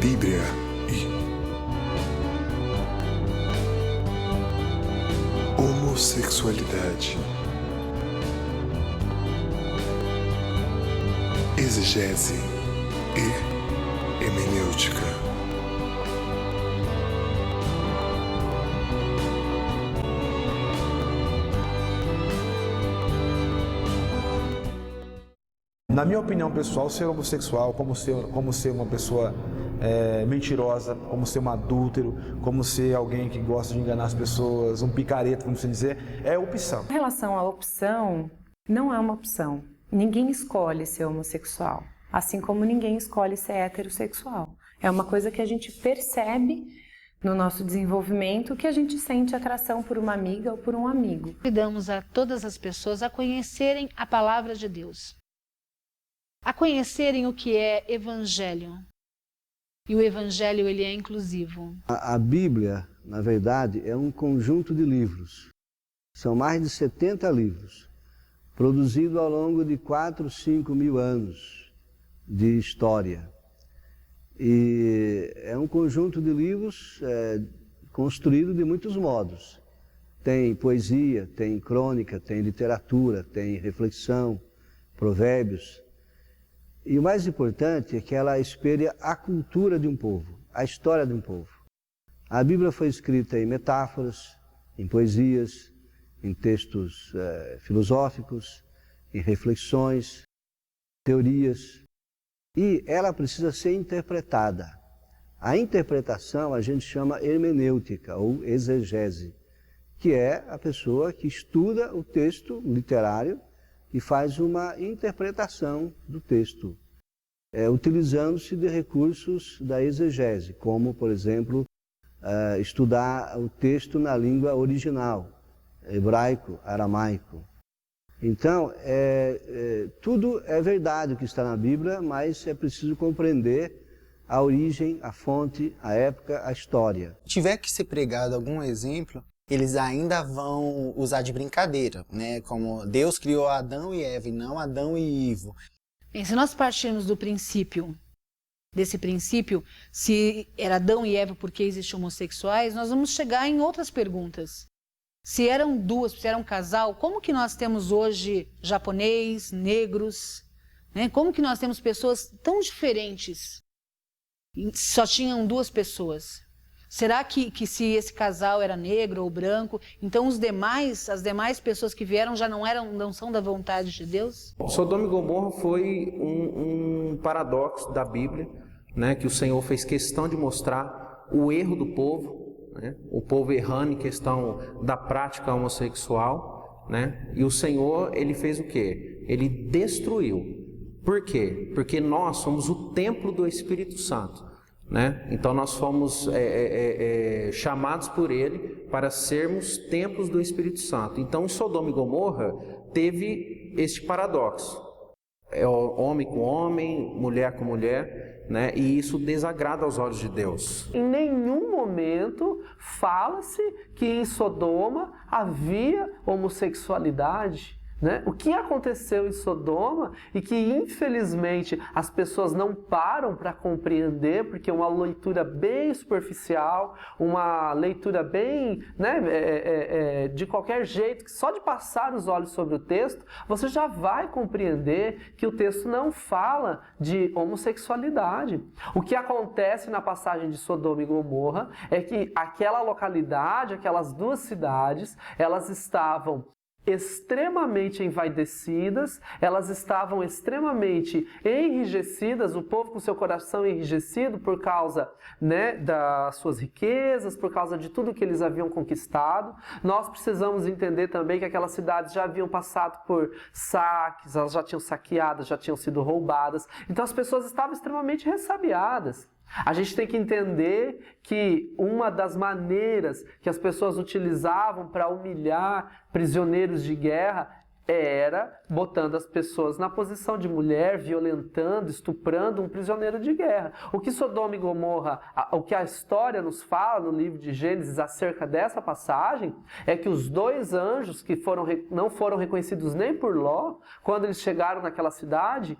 Bíblia e homossexualidade, exegese e hermenêutica. Na minha opinião pessoal, ser homossexual, como ser uma pessoa mentirosa, como ser um adúltero, como ser alguém que gosta de enganar as pessoas, um picareta, vamos dizer, é opção. Em relação à opção, não é uma opção. Ninguém escolhe ser homossexual, assim como ninguém escolhe ser heterossexual. É uma coisa que a gente percebe no nosso desenvolvimento, que a gente sente atração por uma amiga ou por um amigo. Convidamos a todas as pessoas a conhecerem a palavra de Deus, a conhecerem o que é Evangelho. E o Evangelho, ele é inclusivo. A Bíblia, na verdade, é um conjunto de livros. São mais de 70 livros, produzidos ao longo de 4, 5 mil anos de história. E é um conjunto de livros construído de muitos modos. Tem poesia, tem crônica, tem literatura, tem reflexão, provérbios. E o mais importante é que ela espelha a cultura de um povo, a história de um povo. A Bíblia foi escrita em metáforas, em poesias, em textos filosóficos, em reflexões, teorias. E ela precisa ser interpretada. A interpretação a gente chama hermenêutica ou exegese, que é a pessoa que estuda o texto literário e faz uma interpretação do texto, utilizando-se de recursos da exegese, como, por exemplo, estudar o texto na língua original, hebraico, aramaico. Então, tudo é verdade o que está na Bíblia, mas é preciso compreender a origem, a fonte, a época, a história. Se tiver que ser pregado algum exemplo, eles ainda vão usar de brincadeira, né? Como Deus criou Adão e Eva e não Adão e Ivo. Bem, se nós partirmos do princípio, desse princípio, se era Adão e Eva porque existiam homossexuais, nós vamos chegar em outras perguntas. Se eram duas, se era um casal, como que nós temos hoje japonês, negros, né? Como que nós temos pessoas tão diferentes? Só tinham duas pessoas. Será que se esse casal era negro ou branco, então as demais pessoas que vieram já não são da vontade de Deus? Sodoma e Gomorra foi um paradoxo da Bíblia, né, que o Senhor fez questão de mostrar o erro do povo, né, o povo errando em questão da prática homossexual, né, e o Senhor, ele fez o quê? Ele destruiu. Por quê? Porque nós somos o templo do Espírito Santo. Né? Então nós fomos chamados por Ele para sermos templos do Espírito Santo. Então em Sodoma e Gomorra teve este paradoxo, homem com homem, mulher com mulher, né? E isso desagrada aos olhos de Deus. Em nenhum momento fala-se que em Sodoma havia homossexualidade. Né? O que aconteceu em Sodoma e que infelizmente as pessoas não param para compreender, porque é uma leitura bem superficial, uma leitura bem, né, de qualquer jeito, que só de passar os olhos sobre o texto, você já vai compreender que o texto não fala de homossexualidade. O que acontece na passagem de Sodoma e Gomorra é que aquela localidade, aquelas duas cidades, elas estavam extremamente envaidecidas, elas estavam extremamente enrijecidas, o povo com seu coração enrijecido por causa, né, das suas riquezas, por causa de tudo que eles haviam conquistado. Nós precisamos entender também que aquelas cidades já haviam passado por saques, elas já tinham saqueadas, já tinham sido roubadas, então as pessoas estavam extremamente ressabiadas. A gente tem que entender que uma das maneiras que as pessoas utilizavam para humilhar prisioneiros de guerra era botando as pessoas na posição de mulher, violentando, estuprando um prisioneiro de guerra. O que Sodoma e Gomorra, o que a história nos fala no livro de Gênesis acerca dessa passagem, é que os 2 anjos que não foram reconhecidos nem por Ló, quando eles chegaram naquela cidade,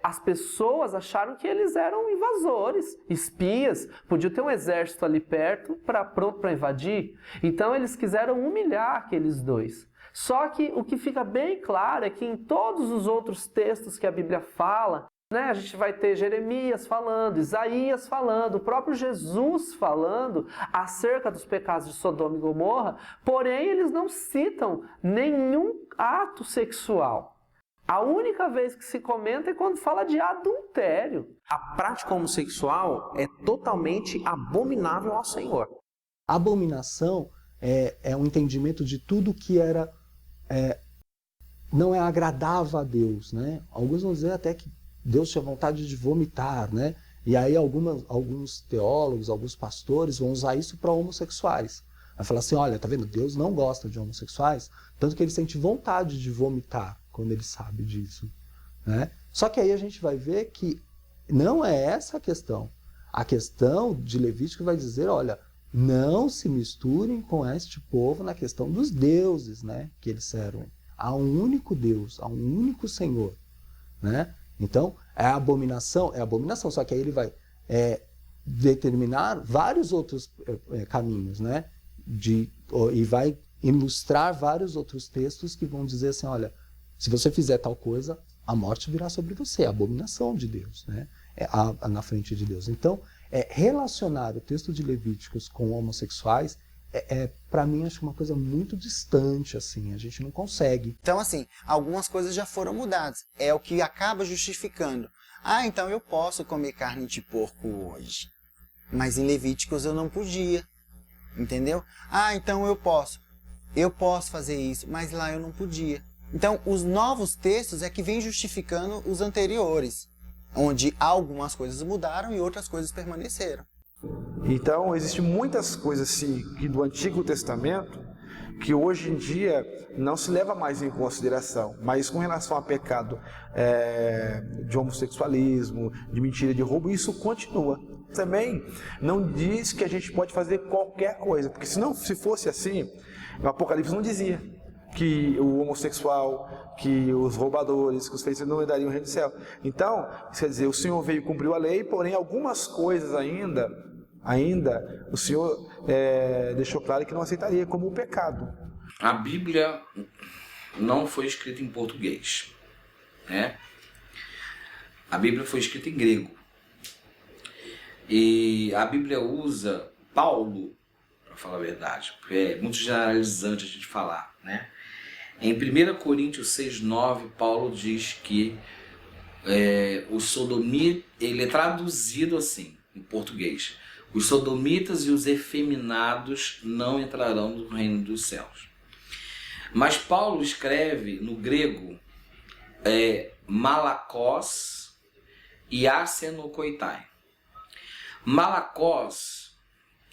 as pessoas acharam que eles eram invasores, espias, podia ter um exército ali perto, pronto para invadir. Então eles quiseram humilhar aqueles 2. Só que o que fica bem claro é que em todos os outros textos que a Bíblia fala, né, a gente vai ter Jeremias falando, Isaías falando, o próprio Jesus falando acerca dos pecados de Sodoma e Gomorra, porém eles não citam nenhum ato sexual. A única vez que se comenta é quando fala de adultério. A prática homossexual é totalmente abominável ao Senhor. Abominação é um entendimento de tudo que não é agradável a Deus, né? Alguns vão dizer até que Deus tinha vontade de vomitar, né? E aí alguns teólogos, alguns pastores vão usar isso para homossexuais. Vai falar assim, olha, tá vendo? Deus não gosta de homossexuais, tanto que ele sente vontade de vomitar quando ele sabe disso, né? Só que aí a gente vai ver que não é essa a questão. A questão de Levítico vai dizer, olha, não se misturem com este povo na questão dos deuses, né, que eles servem. Há um único Deus, há um único Senhor, né? Então, é abominação, só que aí ele vai determinar vários outros caminhos, né? E vai ilustrar vários outros textos que vão dizer assim, olha, se você fizer tal coisa, a morte virá sobre você, a abominação de Deus, né? Na frente de Deus. Então, relacionar o texto de Levíticos com homossexuais para mim, acho uma coisa muito distante, assim, a gente não consegue. Então, assim, algumas coisas já foram mudadas. É o que acaba justificando. Ah, então eu posso comer carne de porco hoje, mas em Levíticos eu não podia, entendeu? Ah, então eu posso fazer isso, mas lá eu não podia. Então, os novos textos é que vêm justificando os anteriores, onde algumas coisas mudaram e outras coisas permaneceram. Então, existem muitas coisas assim, do Antigo Testamento que hoje em dia não se leva mais em consideração, mas com relação a pecado de homossexualismo, de mentira, de roubo, isso continua. Também não diz que a gente pode fazer qualquer coisa, porque se fosse assim, o Apocalipse não dizia que o homossexual, que os roubadores, que os feiticeiros não herdariam o reino do céu. Então, quer dizer, o Senhor veio e cumpriu a lei, porém algumas coisas ainda o Senhor deixou claro que não aceitaria, como o pecado. A Bíblia não foi escrita em português, né? A Bíblia foi escrita em grego. E a Bíblia usa Paulo, para falar a verdade, porque é muito generalizante a gente falar, né? Em 1 Coríntios 6,9, Paulo diz que o sodomita, ele é traduzido assim, em português: os sodomitas e os efeminados não entrarão no reino dos céus. Mas Paulo escreve no grego malakos e arsenokoitai. Malakos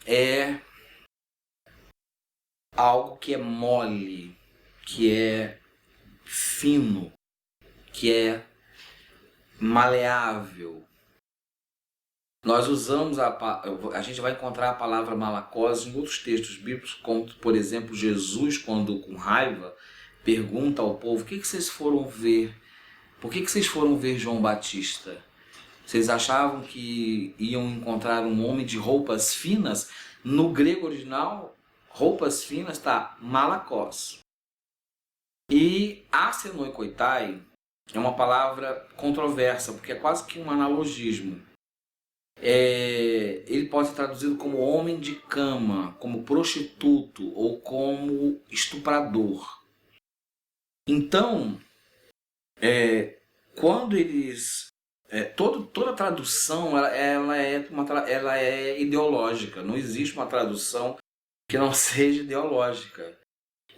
é algo que é mole, que é fino, que é maleável. Nós usamos a gente vai encontrar a palavra malakos em outros textos bíblicos, como, por exemplo, Jesus, quando com raiva, pergunta ao povo: o que vocês foram ver? Por que vocês foram ver João Batista? Vocês achavam que iam encontrar um homem de roupas finas? No grego original, roupas finas está malakos. E arsenokoitai é uma palavra controversa, porque é quase que um analogismo. Ele pode ser traduzido como homem de cama, como prostituto ou como estuprador. Então, quando eles... toda tradução ela é ideológica. Não existe uma tradução que não seja ideológica.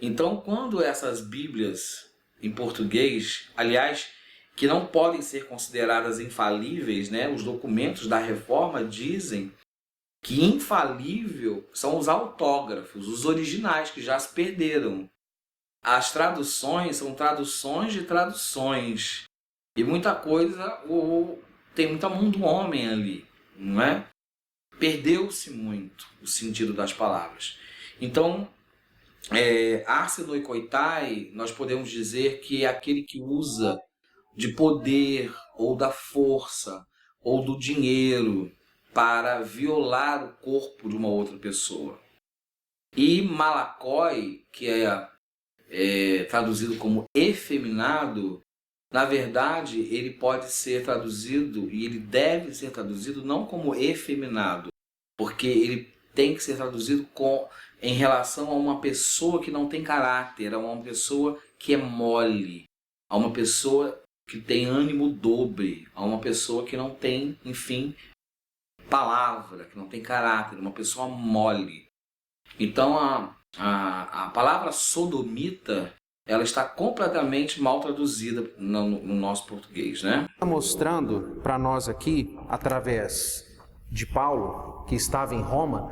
Então, quando essas Bíblias em português, aliás, que não podem ser consideradas infalíveis, né? Os documentos da Reforma dizem que infalível são os autógrafos, os originais, que já se perderam. as traduções são traduções de traduções. E muita coisa, tem muita mão do homem ali, não é? Perdeu-se muito o sentido das palavras. Então, Arsenoe Koitai, nós podemos dizer que é aquele que usa de poder, ou da força, ou do dinheiro, para violar o corpo de uma outra pessoa. E Malakoi, que é traduzido como efeminado, na verdade, ele pode ser traduzido, e ele deve ser traduzido não como efeminado, porque ele tem que ser traduzido em relação a uma pessoa que não tem caráter, a uma pessoa que é mole, a uma pessoa que tem ânimo dobre, a uma pessoa que não tem, enfim, palavra, que não tem caráter, uma pessoa mole. Então a palavra sodomita, ela está completamente mal traduzida no nosso português, né? Está mostrando para nós aqui, através de Paulo, que estava em Roma,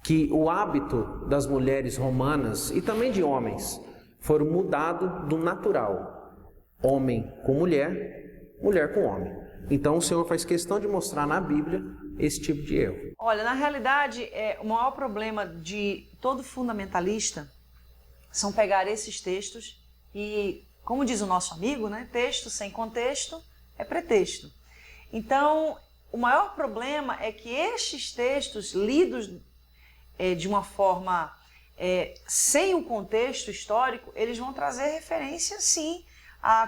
que o hábito das mulheres romanas e também de homens foram mudados do natural. Homem com mulher, mulher com homem. Então o Senhor faz questão de mostrar na Bíblia esse tipo de erro. Olha, na realidade, o maior problema de todo fundamentalista são pegar esses textos e, como diz o nosso amigo, né, texto sem contexto é pretexto. Então, o maior problema é que estes textos lidos de uma forma sem o contexto histórico, eles vão trazer referência, sim,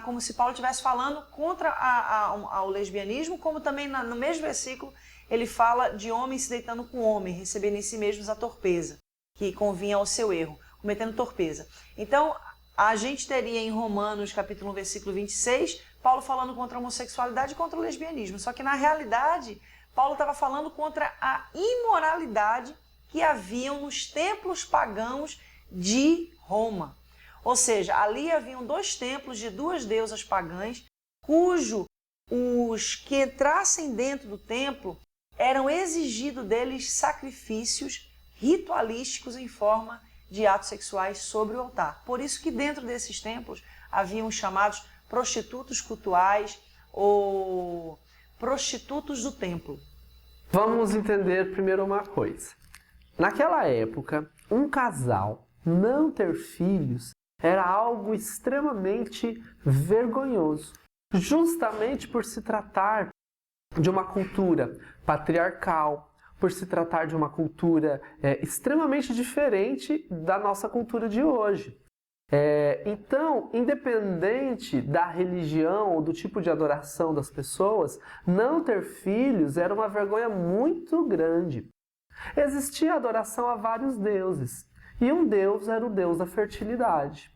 como se Paulo estivesse falando contra ao lesbianismo, como também no mesmo versículo ele fala de homem se deitando com homem, recebendo em si mesmos a torpeza, que convinha ao seu erro, cometendo torpeza. Então, a gente teria em Romanos, capítulo 1, versículo 26, Paulo falando contra a homossexualidade e contra o lesbianismo. Só que, na realidade, Paulo estava falando contra a imoralidade que haviam nos templos pagãos de Roma. Ou seja, ali haviam 2 templos de 2 deusas pagãs, os que entrassem dentro do templo eram exigidos deles sacrifícios ritualísticos em forma de atos sexuais sobre o altar. Por isso que dentro desses templos haviam os chamados prostitutos cultuais ou prostitutos do templo. Vamos entender primeiro uma coisa. Naquela época, um casal não ter filhos era algo extremamente vergonhoso, justamente por se tratar de uma cultura patriarcal, por se tratar de uma cultura extremamente diferente da nossa cultura de hoje. Então, independente da religião ou do tipo de adoração das pessoas, não ter filhos era uma vergonha muito grande. Existia adoração a vários deuses, e um deus era o deus da fertilidade.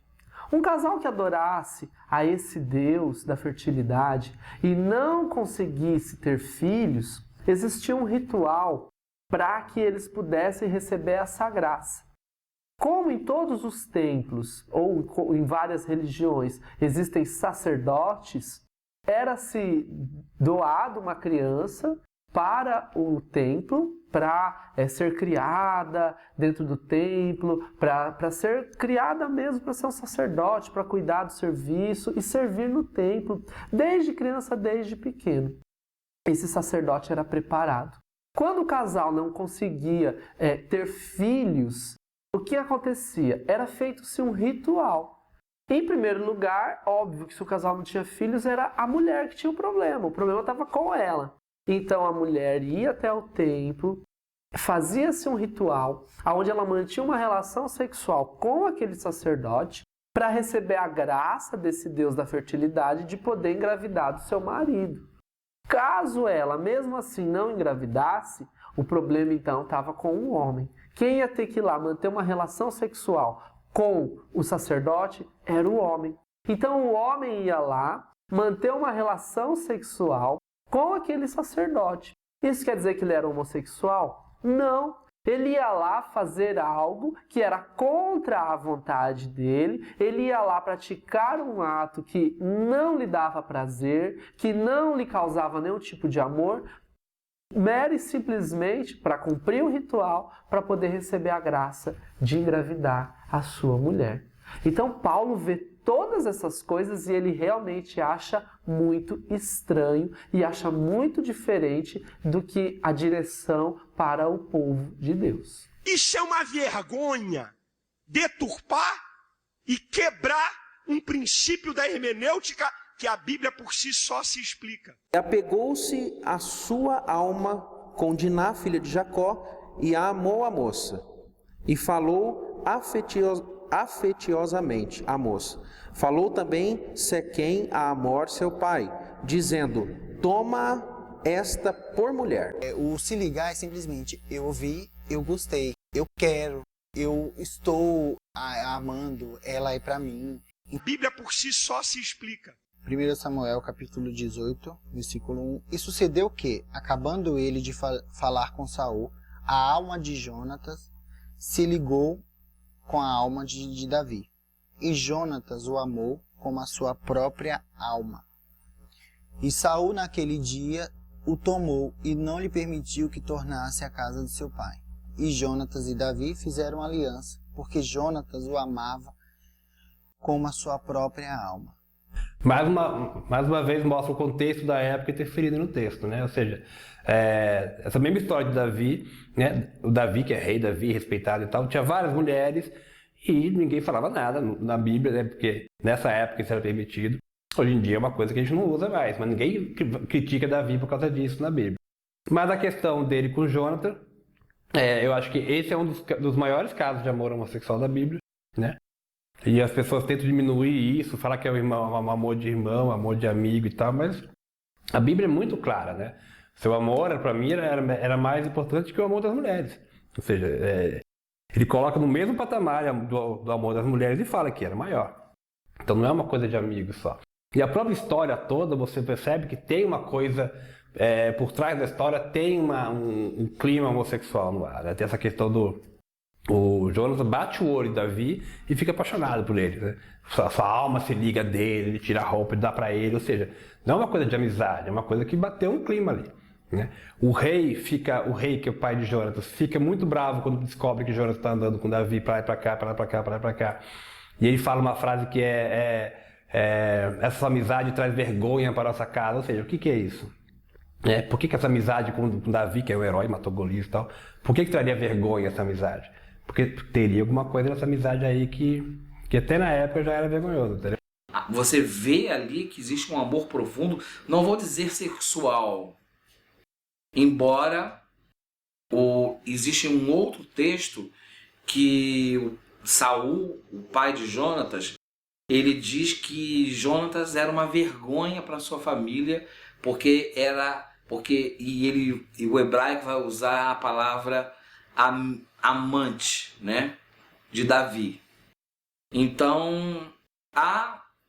Um casal que adorasse a esse deus da fertilidade e não conseguisse ter filhos, existia um ritual para que eles pudessem receber essa graça. Como em todos os templos ou em várias religiões existem sacerdotes, era-se doado uma criança para o templo, para ser criada dentro do templo, para ser criada mesmo para ser um sacerdote, para cuidar do serviço e servir no templo, desde criança, desde pequeno. Esse sacerdote era preparado. Quando o casal não conseguia ter filhos, o que acontecia? Era feito-se um ritual. Em primeiro lugar, óbvio que se o casal não tinha filhos, era a mulher que tinha o problema estava com ela. Então a mulher ia até o templo, fazia-se um ritual, onde ela mantinha uma relação sexual com aquele sacerdote para receber a graça desse deus da fertilidade de poder engravidar do seu marido. Caso ela, mesmo assim, não engravidasse, o problema então estava com o homem. Quem ia ter que ir lá manter uma relação sexual com o sacerdote era o homem. Então o homem ia lá manter uma relação sexual com aquele sacerdote. Isso quer dizer que ele era homossexual? Não. Ele ia lá fazer algo que era contra a vontade dele, ele ia lá praticar um ato que não lhe dava prazer, que não lhe causava nenhum tipo de amor, mera e simplesmente para cumprir o ritual, para poder receber a graça de engravidar a sua mulher. Então Paulo vê todas essas coisas e ele realmente acha muito estranho e acha muito diferente do que a direção para o povo de Deus. Isso é uma vergonha, deturpar e quebrar um princípio da hermenêutica que a Bíblia por si só se explica. Apegou-se a sua alma com Diná, filha de Jacó, e a amou a moça. E falou afetuosamente a moça. Falou também Sequém a Hamor, seu pai, dizendo: toma esta por mulher. O se ligar é simplesmente: eu ouvi, eu gostei, eu quero, eu estou amando, ela é para mim. A Bíblia por si só se explica. 1 Samuel capítulo 18, versículo 1. E sucedeu que, acabando ele de falar com Saul, a alma de Jonatas se ligou com a alma de Davi. E Jonatas o amou como a sua própria alma. E Saul naquele dia o tomou e não lhe permitiu que tornasse à casa de seu pai. E Jonatas e Davi fizeram aliança, porque Jonatas o amava como a sua própria alma. Mais uma vez mostra o contexto da época interferido no texto, né? Ou seja, essa mesma história de Davi, né? O Davi, que é rei, Davi, respeitado e tal, tinha várias mulheres e ninguém falava nada na Bíblia, né? Porque nessa época isso era permitido. Hoje em dia é uma coisa que a gente não usa mais, mas ninguém critica Davi por causa disso na Bíblia. Mas a questão dele com Jonathan, eu acho que esse é um dos maiores casos de amor homossexual da Bíblia, né? E as pessoas tentam diminuir isso, falar que é um amor de irmão, amor de amigo e tal, mas a Bíblia é muito clara, né? Seu amor, para mim, era mais importante que o amor das mulheres. Ou seja, ele coloca no mesmo patamar do amor das mulheres e fala que era maior. Então não é uma coisa de amigo só. E a própria história toda, você percebe que tem uma coisa, por trás da história tem um clima homossexual no ar, né? Tem essa questão o Jonas bate o olho em Davi e fica apaixonado por ele, né? Sua alma se liga dele, ele tira a roupa e dá para ele, ou seja, não é uma coisa de amizade, é uma coisa que bateu um clima ali, né? O rei, que é o pai de Jonatas, fica muito bravo quando descobre que Jonatas está andando com Davi para lá e para cá, para lá para cá, para lá para cá. E ele fala uma frase que essa amizade traz vergonha para a nossa casa, ou seja, o que é isso? Por que essa amizade com Davi, que é o herói, matou Golias e tal, por que traria vergonha essa amizade? Porque teria alguma coisa nessa amizade aí que até na época já era vergonhoso, entendeu? Você vê ali que existe um amor profundo, não vou dizer sexual, embora existe um outro texto que Saul, o pai de Jonatas, ele diz que Jonatas era uma vergonha para sua família, e o hebraico vai usar a palavra amante, né, de Davi. Então,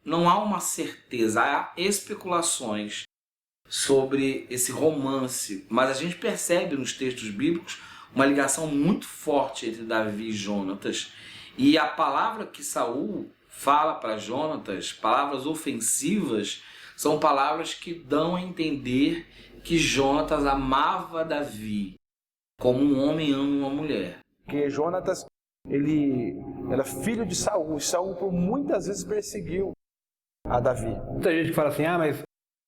não há uma certeza, há especulações sobre esse romance, mas a gente percebe nos textos bíblicos uma ligação muito forte entre Davi e Jonatas. E a palavra que Saul fala para Jonatas, palavras ofensivas, são palavras que dão a entender que Jonatas amava Davi como um homem ama uma mulher. Porque Jonatas, ele era filho de Saul, e Saul por muitas vezes perseguiu a Davi. Muita gente fala assim, mas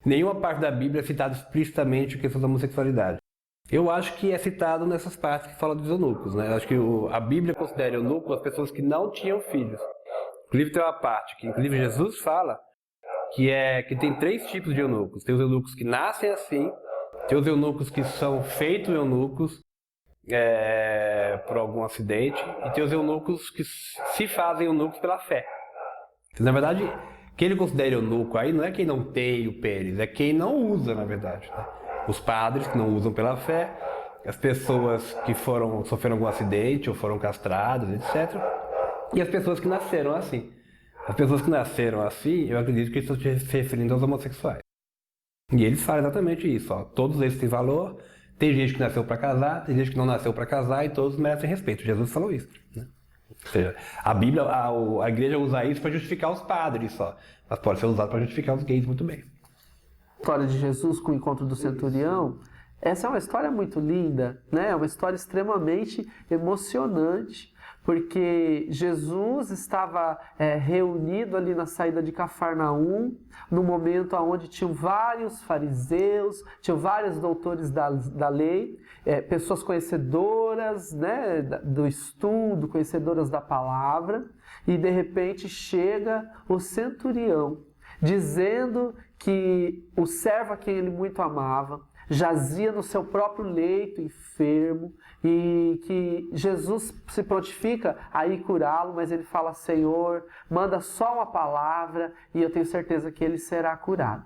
nenhuma parte da Bíblia é citada explicitamente a questão da homossexualidade. Eu acho que é citado nessas partes que falam dos eunucos, né? Eu acho que a Bíblia considera eunuco as pessoas que não tinham filhos. Inclusive tem uma parte que inclusive Jesus fala que tem 3 tipos de eunucos. Tem os eunucos que nascem assim, tem os eunucos que são feitos eunucos por algum acidente, e tem os eunucos que se fazem eunucos pela fé. Então, na verdade, quem ele considera eunuco aí não é quem não tem o pênis, é quem não usa, na verdade, né? Os padres que não usam pela fé, as pessoas que sofreram algum acidente ou foram castradas, etc. E as pessoas que nasceram assim. As pessoas que nasceram assim, eu acredito que eles estão se referindo aos homossexuais. E eles falam exatamente isso, ó. Todos eles têm valor, tem gente que nasceu para casar, tem gente que não nasceu para casar e todos merecem respeito. Jesus falou isso, né? Ou seja, a Bíblia, a igreja usa isso para justificar os padres só, mas pode ser usado para justificar os gays muito bem. A história de Jesus com o encontro do centurião Essa é uma história muito linda, né? É uma história extremamente emocionante, porque Jesus estava reunido ali na saída de Cafarnaum, no momento onde tinham vários fariseus, tinham vários doutores da lei, pessoas conhecedoras, né, do estudo, conhecedoras da palavra, e de repente chega o centurião, dizendo que o servo a quem ele muito amava jazia no seu próprio leito, enfermo, e que Jesus se prontifica a ir curá-lo, mas ele fala: Senhor, manda só uma palavra e eu tenho certeza que ele será curado.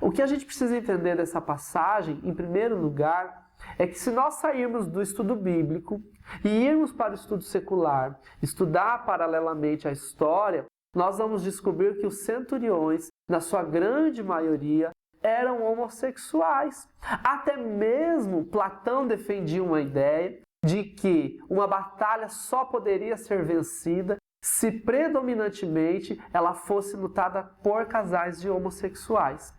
O que a gente precisa entender dessa passagem, em primeiro lugar, é que se nós sairmos do estudo bíblico e irmos para o estudo secular, estudar paralelamente a história, nós vamos descobrir que os centuriões, na sua grande maioria, eram homossexuais. Até mesmo Platão defendia uma ideia de que uma batalha só poderia ser vencida se predominantemente ela fosse lutada por casais de homossexuais.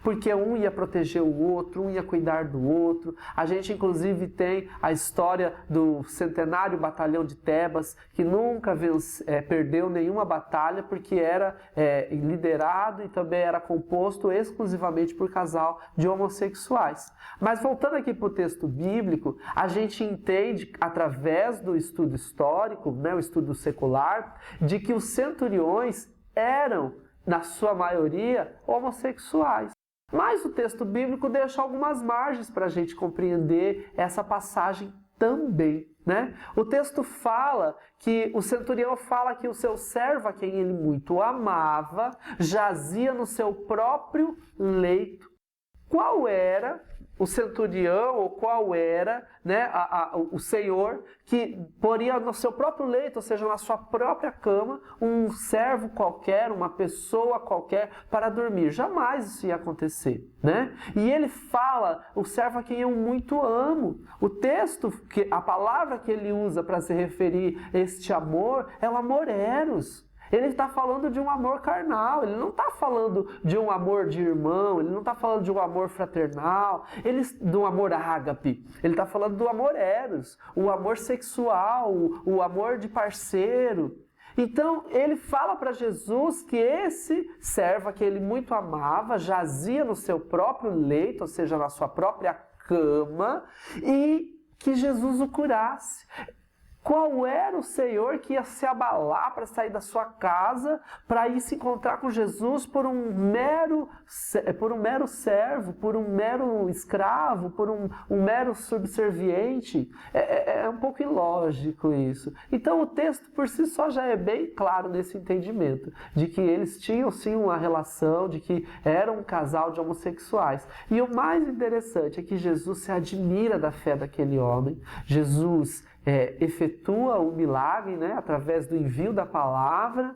Porque um ia proteger o outro, um ia cuidar do outro. A gente, inclusive, tem a história do centenário batalhão de Tebas, que nunca perdeu nenhuma batalha, porque era liderado e também era composto exclusivamente por casal de homossexuais. Mas voltando aqui para o texto bíblico, a gente entende, através do estudo histórico, né, o estudo secular, de que os centuriões eram, na sua maioria, homossexuais. Mas o texto bíblico deixa algumas margens para a gente compreender essa passagem também, né? O texto fala que o centurião fala que o seu servo, a quem ele muito amava, jazia no seu próprio leito. Qual era o centurião, ou qual era, né, o senhor que poria no seu próprio leito, ou seja, na sua própria cama, um servo qualquer, uma pessoa qualquer para dormir? Jamais isso ia acontecer, né? E ele fala: o servo a quem eu muito amo. O texto, a palavra que ele usa para se referir a este amor é o amor eros. Ele está falando de um amor carnal, ele não está falando de um amor de irmão, ele não está falando de um amor fraternal, de um amor ágape. Ele está falando do amor eros, o amor sexual, o amor de parceiro. Então, ele fala para Jesus que esse servo a que ele muito amava jazia no seu próprio leito, ou seja, na sua própria cama, e que Jesus o curasse. Qual era o Senhor que ia se abalar para sair da sua casa, para ir se encontrar com Jesus por um mero servo, por um mero escravo, por um mero subserviente? É um pouco ilógico isso. Então o texto por si só já é bem claro nesse entendimento, de que eles tinham sim uma relação, de que eram um casal de homossexuais. E o mais interessante é que Jesus se admira da fé daquele homem. Jesus efetua o milagre, né, através do envio da palavra,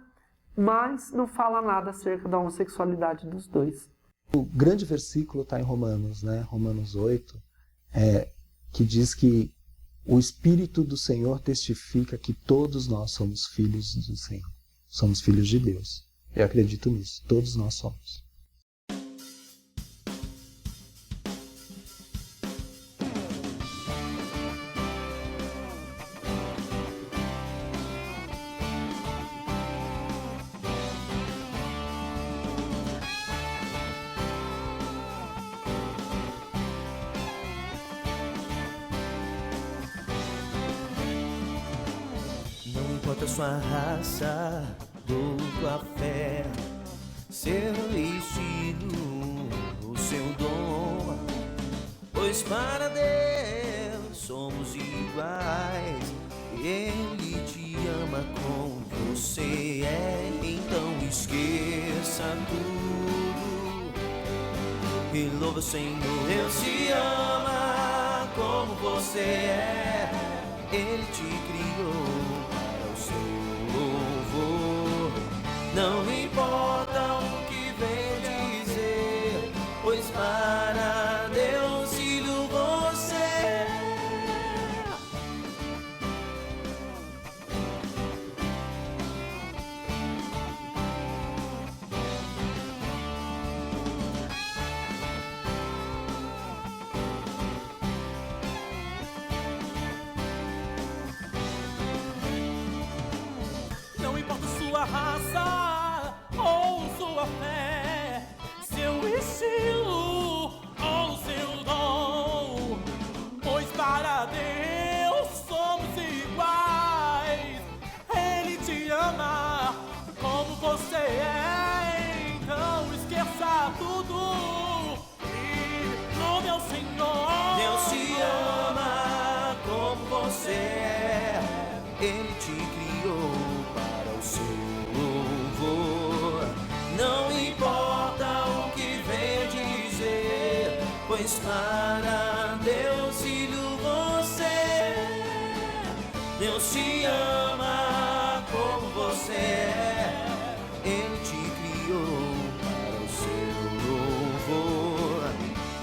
mas não fala nada acerca da homossexualidade dos dois. O grande versículo está em Romanos, né, Romanos 8, que diz que o Espírito do Senhor testifica que todos nós somos filhos do Senhor, somos filhos de Deus. Eu acredito nisso, todos nós somos. Sua raça, tua fé, seu estilo, o seu dom, pois para Deus somos iguais. Ele te ama como você é, então esqueça tudo e louva o Senhor. Deus te ama como você é, Ele te criou. Não importa o que vem dizer, pois para Deus filho você é. sua raça ou sua fé, seu estilo ou seu dom, pois para Deus somos iguais. Ele te ama como você é, então esqueça tudo e nome ao Senhor. Deus te ama como você é, Ele te criou para o seu louvor. Não importa o que vem dizer, pois para Deus, filho, você é. Deus te ama como você é, Ele te criou para o seu louvor.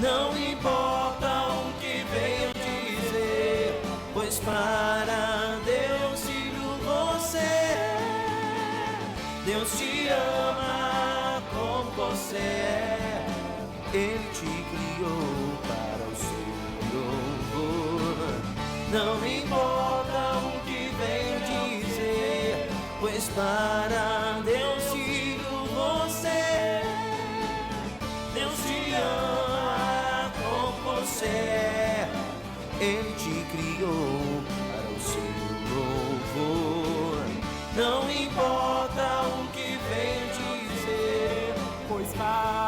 Não importa o que venham dizer, pois para Deus, filho, você é. Deus te ama como você é, Ele te criou para o seu louvor. Não importa o que venham dizer, pois para Deus, filho, você é. Deus te ama como você é, Ele te criou para o seu louvor. Não importa o que vem dizer, pois para